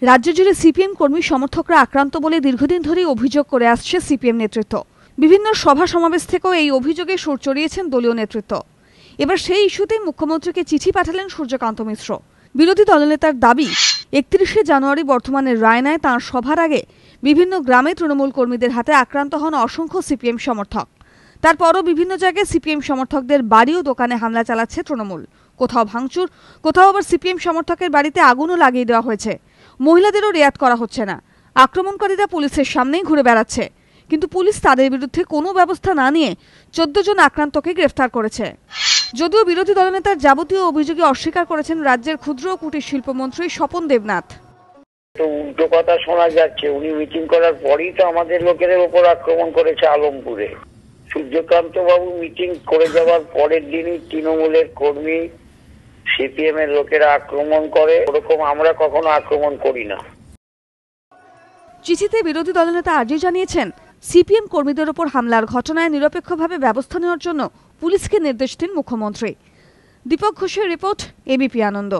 রাজ্য জুড়ে সিপিএম কর্মী সমর্থকরা আক্রান্ত বলে দীর্ঘদিন ধরেই অভিযোগ করে আসছে সিপিএম নেতৃত্ব। বিভিন্ন সভা সমাবেশ থেকেও এই অভিযোগে সুর চড়িয়েছেন দলীয় নেতৃত্ব। এবার সেই ইস্যুতে মুখ্যমন্ত্রীকে চিঠি পাঠালেন সূর্যকান্ত মিশ্র। বিরোধী দলনেতার দাবি, 31শে জানুয়ারি বর্ধমানের রায়নায় তাঁর সভার আগে বিভিন্ন গ্রামে তৃণমূল কর্মীদের হাতে আক্রান্ত হন অসংখ্য সিপিএম সমর্থক। তারপরও বিভিন্ন জায়গায় সিপিএম সমর্থকদের বাড়ি ও দোকানে হামলা চালাচ্ছে তৃণমূল। কোথাও ভাঙচুর, কোথাও আবার সিপিএম সমর্থকের বাড়িতে আগুনও লাগিয়ে দেওয়া হয়েছে। মহিলাদেরও রেয়াত করা হচ্ছে না। আক্রমণকারীরা পুলিশের সামনেই ঘুরে বেড়াচ্ছে, কিন্তু পুলিশ তাদের বিরুদ্ধে কোনো ব্যবস্থা না নিয়ে 14 জন আক্রান্তকে গ্রেফতার করেছে। যদিও বিরোধী দলনেতার যাবতীয় অভিযোগে অস্বীকার করেছেন রাজ্যের ক্ষুদ্র ও কুটির শিল্পমন্ত্রী স্বপন দেবনাথ। তো উল্টো কথা শোনা যাচ্ছে, উনি মিটিং করার পরই তো আমাদের লোকেদের উপর আক্রমণ করেছে আলমপুরে। সূর্যকান্ত বাবু মিটিং করে যাওয়ার পরের দিনই তৃণমূলের কর্মী সিপিএম এর লোকেরা আক্রমণ করে। ওরকম আমরা কখনো আক্রমণ করি না। চিঠিতে বিরোধী দলনেতা আর্জি জানিয়েছেন, সিপিএম কর্মীদের ওপর হামলার ঘটনায় নিরপেক্ষভাবে ব্যবস্থা নেওয়ার জন্য পুলিশকে নির্দেশ দিন মুখ্যমন্ত্রী। দীপক ঘোষের রিপোর্ট, এবিপি আনন্দ।